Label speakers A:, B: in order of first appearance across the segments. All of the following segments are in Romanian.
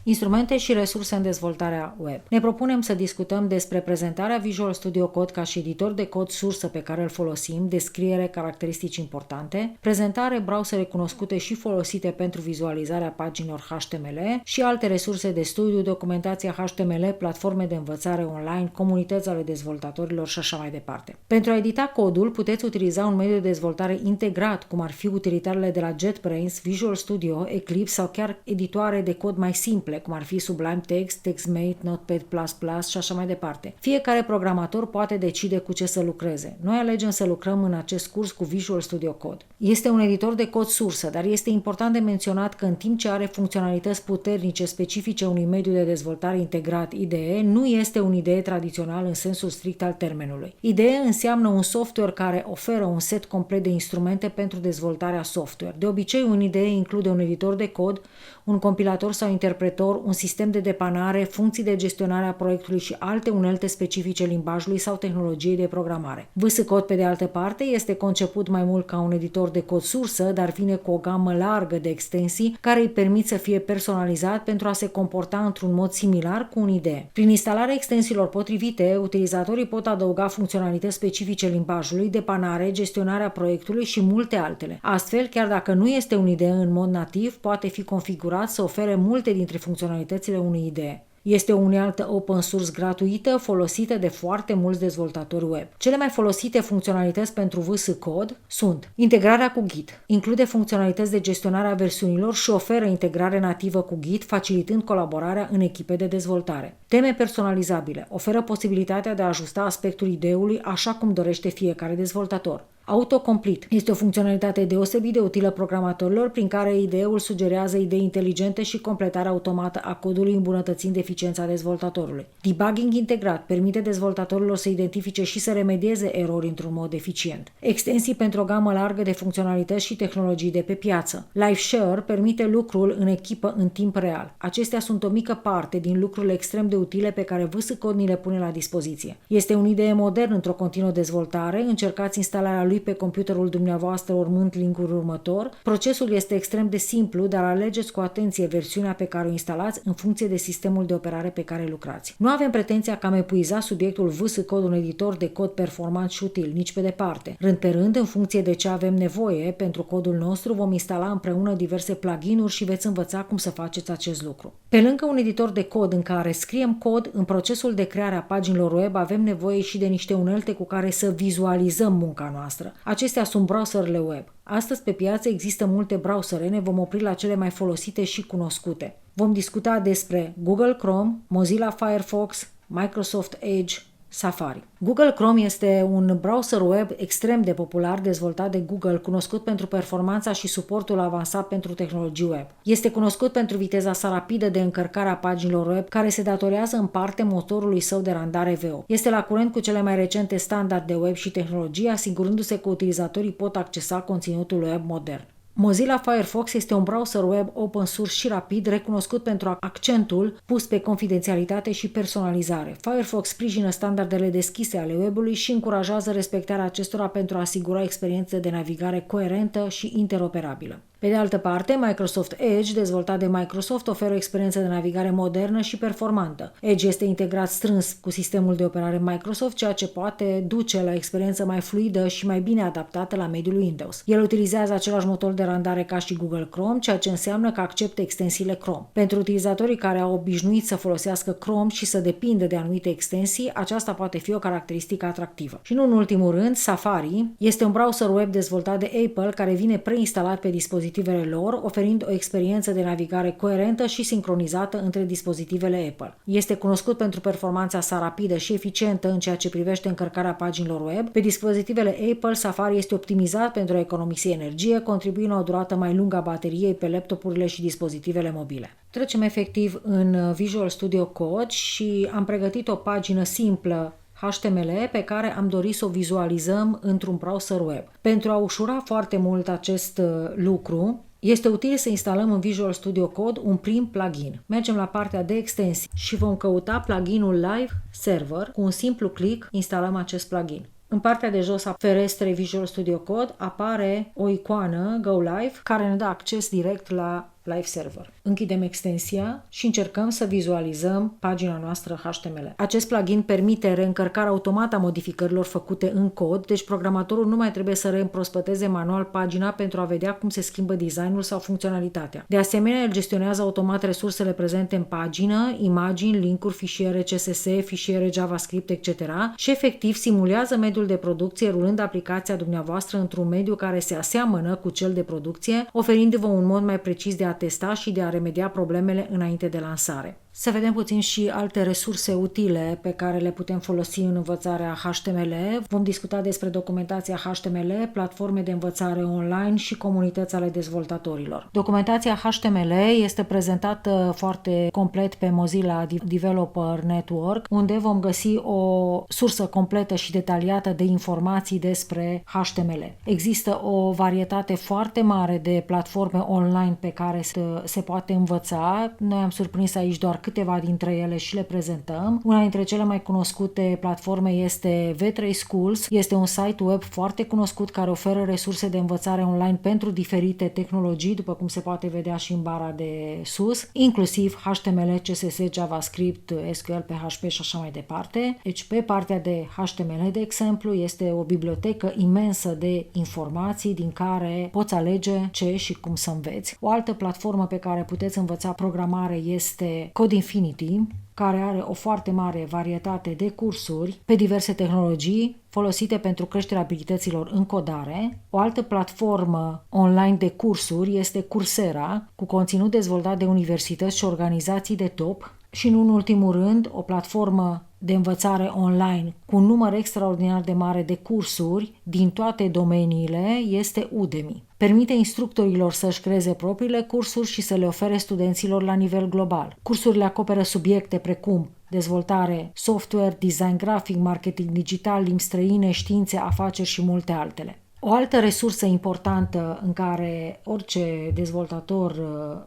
A: Instrumente și resurse în dezvoltarea web. Ne propunem să discutăm despre prezentarea Visual Studio Code ca și editor de cod sursă pe care îl folosim, descriere, caracteristici importante, prezentare, browsere cunoscute și folosite pentru vizualizarea paginilor HTML și alte resurse de studiu, documentația HTML, platforme de învățare online, comunități ale dezvoltatorilor și așa mai departe. Pentru a edita codul, puteți utiliza un mediu de dezvoltare integrat, cum ar fi utilitarele de la JetBrains, Visual Studio, Eclipse sau chiar editoare de cod mai simple, cum ar fi Sublime Text, TextMate, Notepad++ și așa mai departe. Fiecare programator poate decide cu ce să lucreze. Noi alegem să lucrăm în acest curs cu Visual Studio Code. Este un editor de cod sursă, dar este important de menționat că în timp ce are funcționalități puternice specifice unui mediu de dezvoltare integrat IDE, nu este un IDE tradițional în sensul strict al termenului. IDE înseamnă un software care oferă un set complet de instrumente pentru dezvoltarea software. De obicei, un IDE include un editor de cod, un compilator sau interpretor, un sistem de depanare, funcții de gestionare a proiectului și alte unelte specifice limbajului sau tehnologiei de programare. VS Code, pe de altă parte, este conceput mai mult ca un editor de cod sursă, dar vine cu o gamă largă de extensii care îi permit să fie personalizat pentru a se comporta într-un mod similar cu un IDE. Prin instalarea extensiilor potrivite, utilizatorii pot adăuga funcționalități specifice limbajului, depanare, gestionarea proiectului și multe altele. Astfel, chiar dacă nu este un IDE în mod nativ, poate fi configurat să ofere multe dintre funcționalitățile unui IDE. Este o unealtă open source gratuită folosită de foarte mulți dezvoltatori web. Cele mai folosite funcționalități pentru VS Code sunt integrarea cu Git. Include funcționalități de gestionare a versiunilor și oferă integrare nativă cu Git, facilitând colaborarea în echipe de dezvoltare. Teme personalizabile. Oferă posibilitatea de a ajusta aspectul IDE-ului așa cum dorește fiecare dezvoltator. Autocomplete este o funcționalitate deosebit de utilă programatorilor prin care IDE-ul sugerează idei inteligente și completarea automată a codului, îmbunătățind eficiența dezvoltatorului. Debugging integrat permite dezvoltatorilor să identifice și să remedieze erori într-un mod eficient. Extensii pentru o gamă largă de funcționalități și tehnologii de pe piață. Live Share permite lucrul în echipă în timp real. Acestea sunt o mică parte din lucrurile extrem de utile pe care VS Code ni le pune la dispoziție. Este un IDE modern într-o continuă dezvoltare. Încercați instalarea lui pe computerul dumneavoastră urmând linkul următor. Procesul este extrem de simplu, dar alegeți cu atenție versiunea pe care o instalați în funcție de sistemul de operare pe care lucrați. Nu avem pretenția că am epuizat subiectul VS Code, un editor de cod performant și util, nici pe departe. Rând pe rând, în funcție de ce avem nevoie pentru codul nostru, vom instala împreună diverse plugin-uri și veți învăța cum să faceți acest lucru. Pe lângă un editor de cod în care scriem cod, în procesul de creare a paginilor web avem nevoie și de niște unelte cu care să vizualizăm munca noastră. Acestea sunt browserele web. Astăzi pe piață există multe browsere, ne vom opri la cele mai folosite și cunoscute. Vom discuta despre Google Chrome, Mozilla Firefox, Microsoft Edge, Safari. Google Chrome este un browser web extrem de popular dezvoltat de Google, cunoscut pentru performanța și suportul avansat pentru tehnologii web. Este cunoscut pentru viteza sa rapidă de încărcare a paginilor web, care se datorează în parte motorului său de randare VO. Este la curent cu cele mai recente standarde web și tehnologii, asigurându-se că utilizatorii pot accesa conținutul web modern. Mozilla Firefox este un browser web open source și rapid, recunoscut pentru accentul pus pe confidențialitate și personalizare. Firefox sprijină standardele deschise ale webului și încurajează respectarea acestora pentru a asigura experiențe de navigare coerentă și interoperabilă. Pe de altă parte, Microsoft Edge, dezvoltat de Microsoft, oferă o experiență de navigare modernă și performantă. Edge este integrat strâns cu sistemul de operare Microsoft, ceea ce poate duce la o experiență mai fluidă și mai bine adaptată la mediul Windows. El utilizează același motor de randare ca și Google Chrome, ceea ce înseamnă că acceptă extensiile Chrome. Pentru utilizatorii care au obișnuit să folosească Chrome și să depindă de anumite extensii, aceasta poate fi o caracteristică atractivă. Și nu în ultimul rând, Safari este un browser web dezvoltat de Apple care vine preinstalat pe dispozitivele lor, oferind o experiență de navigare coerentă și sincronizată între dispozitivele Apple. Este cunoscut pentru performanța sa rapidă și eficientă în ceea ce privește încărcarea paginilor web. Pe dispozitivele Apple, Safari este optimizat pentru a economisi energie, contribuind la o durată mai lungă a bateriei pe laptopurile și dispozitivele mobile. Trecem efectiv în Visual Studio Code și am pregătit o pagină simplă HTML pe care am dorit să o vizualizăm într-un browser web. Pentru a ușura foarte mult acest lucru, este util să instalăm în Visual Studio Code un prim plugin. Mergem la partea de extensii și vom căuta pluginul Live Server. Cu un simplu click instalăm acest plugin. În partea de jos a ferestrei Visual Studio Code apare o icoană Go Live care ne dă acces direct la Live Server. Închidem extensia și încercăm să vizualizăm pagina noastră HTML. Acest plugin permite reîncărcarea automată a modificărilor făcute în cod, deci programatorul nu mai trebuie să reîmprospăteze manual pagina pentru a vedea cum se schimbă designul sau funcționalitatea. De asemenea, el gestionează automat resursele prezente în pagină, imagini, linkuri, fișiere CSS, fișiere JavaScript, etc. și efectiv simulează mediul de producție rulând aplicația dumneavoastră într-un mediu care se aseamănă cu cel de producție, oferindu-vă un mod mai precis de a testa și de a remedia problemele înainte de lansare. Să vedem puțin și alte resurse utile pe care le putem folosi în învățarea HTML. Vom discuta despre documentația HTML, platforme de învățare online și comunități ale dezvoltatorilor. Documentația HTML este prezentată foarte complet pe Mozilla Developer Network, unde vom găsi o sursă completă și detaliată de informații despre HTML. Există o varietate foarte mare de platforme online pe care se poate învăța. Noi am surprins aici doar câteva dintre ele și le prezentăm. Una dintre cele mai cunoscute platforme este V3 Schools. Este un site web foarte cunoscut care oferă resurse de învățare online pentru diferite tehnologii, după cum se poate vedea și în bara de sus, inclusiv HTML, CSS, JavaScript, SQL, PHP și așa mai departe. Deci pe partea de HTML, de exemplu, este o bibliotecă imensă de informații din care poți alege ce și cum să înveți. O altă platformă pe care puteți învăța programare este Codinfinity, care are o foarte mare varietate de cursuri pe diverse tehnologii folosite pentru creșterea abilităților în codare. O altă platformă online de cursuri este Coursera, cu conținut dezvoltat de universități și organizații de top. Și în ultimul rând, o platformă de învățare online cu un număr extraordinar de mare de cursuri din toate domeniile este Udemy. Permite instructorilor să-și creeze propriile cursuri și să le ofere studenților la nivel global. Cursurile acoperă subiecte precum dezvoltare, software, design grafic, marketing digital, limbi străine, științe, afaceri și multe altele. O altă resursă importantă în care orice dezvoltator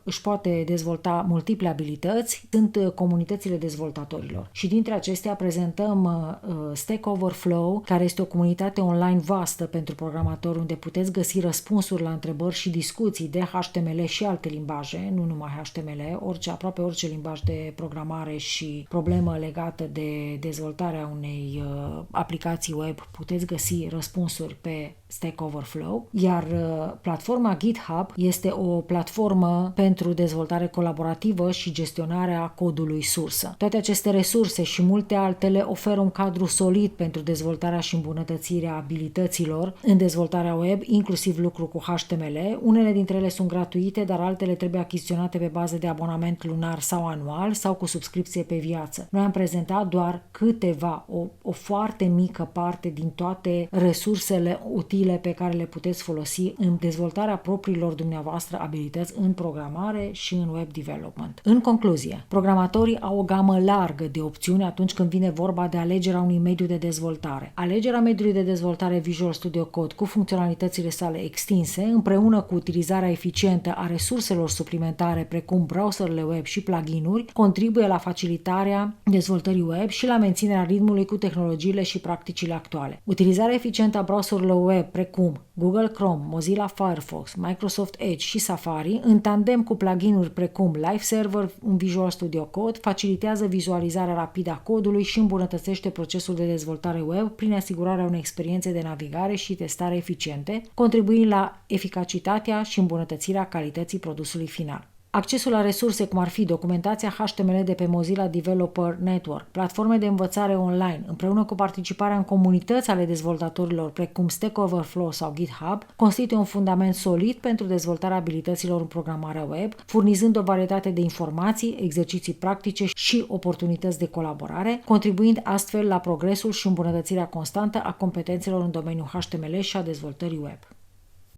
A: își poate dezvolta multiple abilități sunt comunitățile dezvoltatorilor. Și dintre acestea prezentăm Stack Overflow, care este o comunitate online vastă pentru programatori unde puteți găsi răspunsuri la întrebări și discuții de HTML și alte limbaje, nu numai HTML, aproape orice limbaj de programare și problemă legată de dezvoltarea unei aplicații web, puteți găsi răspunsuri pe Stack Overflow, iar platforma GitHub este o platformă pentru dezvoltare colaborativă și gestionarea codului sursă. Toate aceste resurse și multe altele oferă un cadru solid pentru dezvoltarea și îmbunătățirea abilităților în dezvoltarea web, inclusiv lucru cu HTML. Unele dintre ele sunt gratuite, dar altele trebuie achiziționate pe bază de abonament lunar sau anual sau cu subscripție pe viață. Noi am prezentat doar câteva, o foarte mică parte din toate resursele utile pe care le puteți folosi în dezvoltarea propriilor dumneavoastră abilități în programare și în web development. În concluzie, programatorii au o gamă largă de opțiuni atunci când vine vorba de alegerea unui mediu de dezvoltare. Alegerea mediului de dezvoltare Visual Studio Code cu funcționalitățile sale extinse, împreună cu utilizarea eficientă a resurselor suplimentare precum browserele web și plugin-uri, contribuie la facilitarea dezvoltării web și la menținerea ritmului cu tehnologiile și practicile actuale. Utilizarea eficientă a browserelor web precum Google Chrome, Mozilla Firefox, Microsoft Edge și Safari, în tandem cu plugin-uri precum Live Server în Visual Studio Code, facilitează vizualizarea rapidă a codului și îmbunătățește procesul de dezvoltare web prin asigurarea unei experiențe de navigare și testare eficiente, contribuind la eficacitatea și îmbunătățirea calității produsului final. Accesul la resurse cum ar fi documentația HTML de pe Mozilla Developer Network, platforme de învățare online, împreună cu participarea în comunități ale dezvoltatorilor precum Stack Overflow sau GitHub, constituie un fundament solid pentru dezvoltarea abilităților în programarea web, furnizând o varietate de informații, exerciții practice și oportunități de colaborare, contribuind astfel la progresul și îmbunătățirea constantă a competențelor în domeniul HTML și a dezvoltării web.